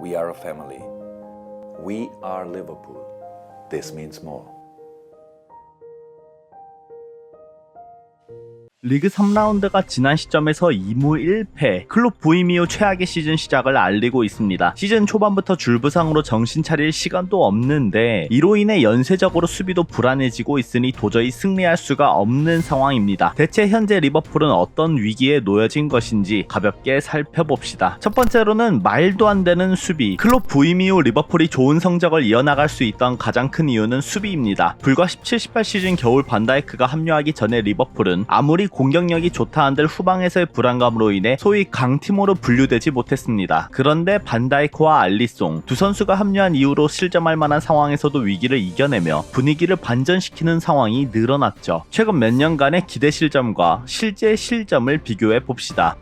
We are a family. We are Liverpool. This means more. 리그 3라운드가 지난 시점에서 2무 1패, 클롭 부임 이후 최악의 시즌 시작을 알리고 있습니다. 시즌 초반부터 줄부상으로 정신 차릴 시간도 없는데 이로 인해 연쇄적으로 수비도 불안해지고 있으니 도저히 승리할 수가 없는 상황입니다. 대체 현재 리버풀은 어떤 위기에 놓여진 것인지 가볍게 살펴봅시다. 첫 번째로는 말도 안 되는 수비. 클롭 부임 이후 리버풀이 좋은 성적을 이어나갈 수 있던 가장 큰 이유는 수비입니다. 불과 17-18 시즌 겨울 반다이크가 합류하기 전에 리버풀은 아무리 공격력이 좋다 한들 후방에서의 불안감으로 인해 소위 강팀으로 분류되지 못했습니다. 그런데 반다이크와 알리송 두 선수가 합류한 이후로 실점할 만한 상황에서도 위기를 이겨내며 분위기를 반전시키는 상황이 늘어났죠. 최근 몇 년간의 기대 실점과 실제 실점을 비교해 봅시다.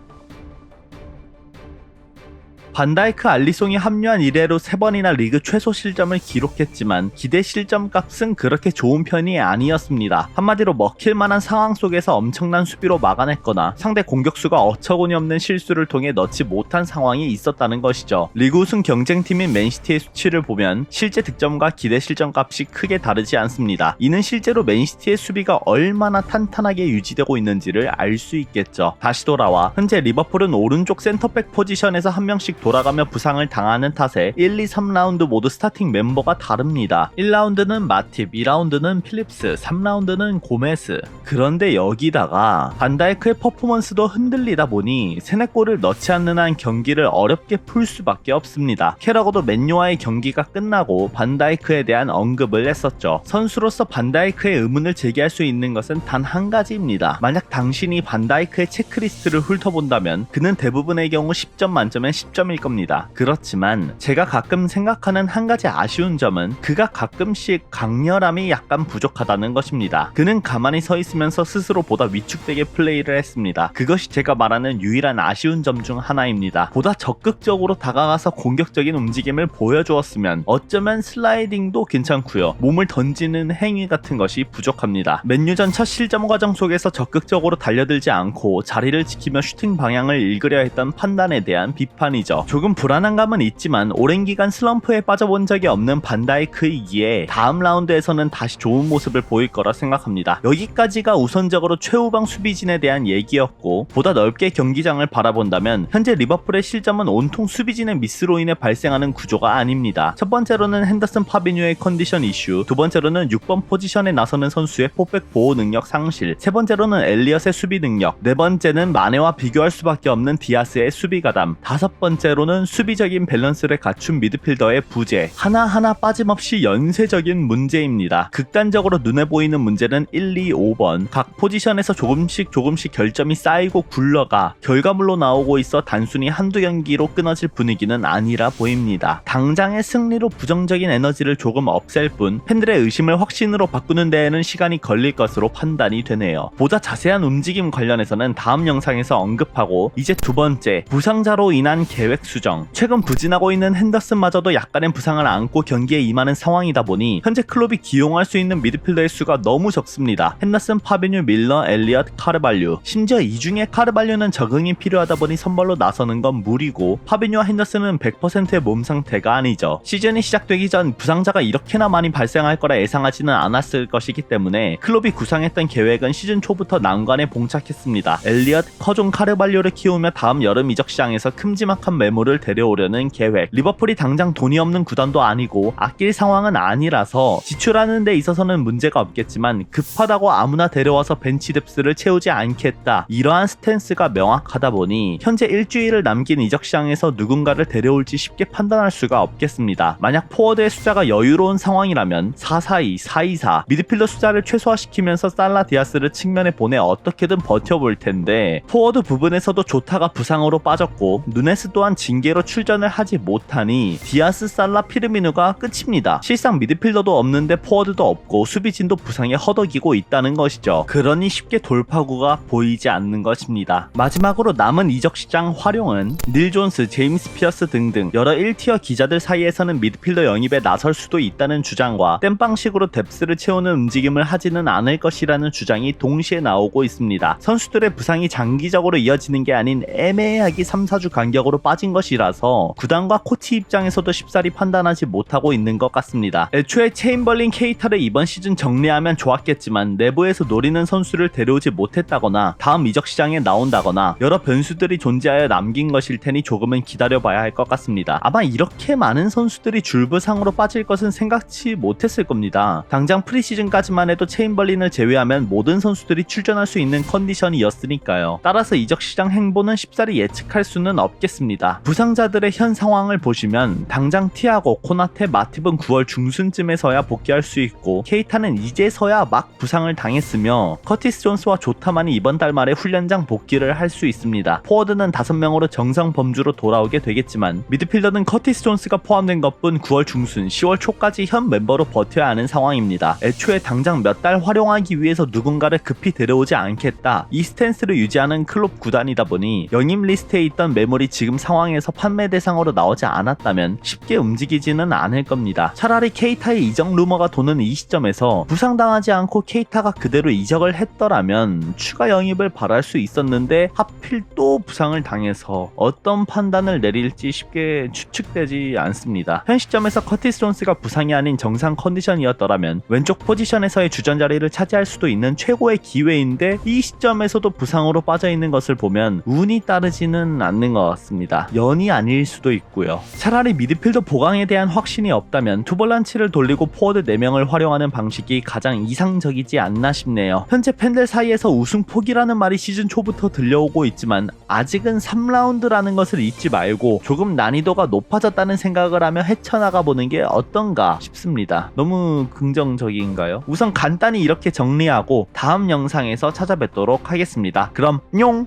반다이크 알리송이 합류한 이래로 3번이나 리그 최소 실점을 기록했지만 기대 실점 값은 그렇게 좋은 편이 아니었습니다. 한마디로 먹힐만한 상황 속에서 엄청난 수비로 막아냈거나 상대 공격수가 어처구니 없는 실수를 통해 넣지 못한 상황이 있었다는 것이죠. 리그 우승 경쟁팀인 맨시티의 수치를 보면 실제 득점과 기대 실점 값이 크게 다르지 않습니다. 이는 실제로 맨시티의 수비가 얼마나 탄탄하게 유지되고 있는지를 알 수 있겠죠. 다시 돌아와 현재 리버풀은 오른쪽 센터백 포지션에서 한 명씩 돌아가며 부상을 당하는 탓에 1, 2, 3라운드 모두 스타팅 멤버가 다릅니다. 1라운드는 마팁, 2라운드는 필립스, 3라운드는 고메스. 그런데 여기다가 반다이크의 퍼포먼스도 흔들리다 보니 3-4골을 넣지 않는 한 경기를 어렵게 풀 수밖에 없습니다. 캐러거도 맨유와의 경기가 끝나고 반다이크에 대한 언급을 했었죠. 선수로서 반다이크의 의문을 제기할 수 있는 것은 단 한 가지입니다. 만약 당신이 반다이크의 체크리스트를 훑어본다면 그는 대부분의 경우 10점 만점에 10점일 겁니다. 그렇지만 제가 가끔 생각하는 한 가지 아쉬운 점은 그가 가끔씩 강렬함이 약간 부족하다는 것입니다. 그는 가만히 서 있으면서 스스로 보다 위축되게 플레이를 했습니다. 그것이 제가 말하는 유일한 아쉬운 점 중 하나입니다. 보다 적극적으로 다가가서 공격적인 움직임을 보여주었으면 어쩌면 슬라이딩도 괜찮고요. 몸을 던지는 행위 같은 것이 부족합니다. 맨유전 첫 실점 과정 속에서 적극적으로 달려들지 않고 자리를 지키며 슈팅 방향을 읽으려 했던 판단에 대한 비판이죠. 조금 불안한 감은 있지만 오랜 기간 슬럼프에 빠져본 적이 없는 반다이크이기에 다음 라운드에서는 다시 좋은 모습을 보일 거라 생각합니다. 여기까지가 우선적으로 최후방 수비진에 대한 얘기였고 보다 넓게 경기장을 바라본다면 현재 리버풀의 실점은 온통 수비진의 미스로 인해 발생하는 구조가 아닙니다. 첫 번째로는 핸더슨 파비뉴의 컨디션 이슈, 두 번째로는 6번 포지션에 나서는 선수의 포백 보호 능력 상실, 세 번째로는 엘리엇의 수비 능력, 네 번째는 마네와 비교할 수밖에 없는 디아스의 수비 가담, 다섯 번째로는 수비적인 밸런스를 갖춘 미드필더의 부재, 하나하나 빠짐없이 연쇄적인 문제입니다. 극단적으로 눈에 보이는 문제는 1, 2, 5번 각 포지션에서 조금씩 결점이 쌓이고 굴러가 결과물로 나오고 있어 단순히 한두 경기로 끊어질 분위기는 아니라 보입니다. 당장의 승리로 부정적인 에너지를 조금 없앨 뿐 팬들의 의심을 확신으로 바꾸는 데에는 시간이 걸릴 것으로 판단이 되네요. 보다 자세한 움직임 관련해서는 다음 영상에서 언급하고 이제 두 번째, 부상자로 인한 계획 수정. 최근 부진하고 있는 핸더슨마저도 약간의 부상을 안고 경기에 임하는 상황이다 보니 현재 클롭이 기용할 수 있는 미드필더의 수가 너무 적습니다. 핸더슨, 파비뉴, 밀러, 엘리엇, 카르발류. 심지어 이 중에 카르발류는 적응이 필요하다 보니 선발로 나서는 건 무리고 파비뉴와 핸더슨은 100%의 몸 상태가 아니죠. 시즌이 시작되기 전 부상자가 이렇게나 많이 발생할 거라 예상하지는 않았을 것이기 때문에 클롭이 구상했던 계획은 시즌 초부터 난관에 봉착했습니다. 엘리엇, 커존, 카르발류를 키우며 다음 여름 이적 시장에서 큼지막한 매물을 데려오려는 계획. 리버풀이 당장 돈이 없는 구단도 아니고 아낄 상황은 아니라서 지출하는 데 있어서는 문제가 없겠지만 급하다고 아무나 데려와서 벤치 뎁스를 채우지 않겠다. 이러한 스탠스가 명확하다 보니 현재 일주일을 남긴 이적 시장에서 누군가를 데려올지 쉽게 판단할 수가 없겠습니다. 만약 포워드의 숫자가 여유로운 상황이라면 4-4-2, 4-2-4 미드필더 숫자를 최소화시키면서 살라 디아스를 측면에 보내 어떻게든 버텨볼 텐데 포워드 부분에서도 조타가 부상으로 빠졌고 누네스 또한 징계로 출전을 하지 못하니 디아스, 살라, 피르미누가 끝입니다. 실상 미드필더도 없는데 포워드도 없고 수비진도 부상에 허덕이고 있다는 것이죠. 그러니 쉽게 돌파구가 보이지 않는 것입니다. 마지막으로 남은 이적 시장 활용은 닐 존스, 제임스 피어스 등등 여러 1티어 기자들 사이에서는 미드필더 영입에 나설 수도 있다는 주장과 땜빵식으로 뎁스를 채우는 움직임을 하지는 않을 것이라는 주장이 동시에 나오고 있습니다. 선수들의 부상이 장기적으로 이어지는 게 아닌 애매하게 3-4주 간격으로 빠진 빠진 것이라서 구단과 코치 입장에서도 쉽사리 판단하지 못하고 있는 것 같습니다. 애초에 체인벌린 케이타를 이번 시즌 정리하면 좋았겠지만 내부에서 노리는 선수를 데려오지 못했다거나 다음 이적 시장에 나온다거나 여러 변수들이 존재하여 남긴 것일 테니 조금은 기다려봐야 할 것 같습니다. 아마 이렇게 많은 선수들이 줄부상으로 빠질 것은 생각지 못했을 겁니다. 당장 프리시즌까지만 해도 체인벌린을 제외하면 모든 선수들이 출전할 수 있는 컨디션이었으니까요. 따라서 이적 시장 행보는 쉽사리 예측할 수는 없겠습니다. 부상자들의 현 상황을 보시면 당장 티아고, 코나테, 마팁은 9월 중순쯤에서야 복귀할 수 있고 케이타는 이제서야 막 부상을 당했으며 커티스 존스와 조타만이 이번 달 말에 훈련장 복귀를 할 수 있습니다. 포워드는 5명으로 정상 범주로 돌아오게 되겠지만 미드필더는 커티스 존스가 포함된 것뿐 9월 중순, 10월 초까지 현 멤버로 버텨야 하는 상황입니다. 애초에 당장 몇 달 활용하기 위해서 누군가를 급히 데려오지 않겠다, 이 스탠스를 유지하는 클롭 구단이다 보니 영입 리스트에 있던 매물이 지금 상황에서 판매 대상으로 나오지 않았다면 쉽게 움직이지는 않을 겁니다. 차라리 케이타의 이적 루머가 도는 이 시점에서 부상당하지 않고 케이타가 그대로 이적을 했더라면 추가 영입을 바랄 수 있었는데 하필 또 부상을 당해서 어떤 판단을 내릴지 쉽게 추측되지 않습니다. 현 시점에서 커티스 존스가 부상이 아닌 정상 컨디션이었더라면 왼쪽 포지션에서의 주전 자리를 차지할 수도 있는 최고의 기회인데 이 시점에서도 부상으로 빠져있는 것을 보면 운이 따르지는 않는 것 같습니다. 연이 아닐 수도 있고요. 차라리 미드필더 보강에 대한 확신이 없다면 투볼란치를 돌리고 포워드 4명을 활용하는 방식이 가장 이상적이지 않나 싶네요. 현재 팬들 사이에서 우승 포기라는 말이 시즌 초부터 들려오고 있지만 아직은 3라운드라는 것을 잊지 말고 조금 난이도가 높아졌다는 생각을 하며 헤쳐나가 보는 게 어떤가 싶습니다. 너무 긍정적인가요? 우선 간단히 이렇게 정리하고 다음 영상에서 찾아뵙도록 하겠습니다. 그럼 뇽!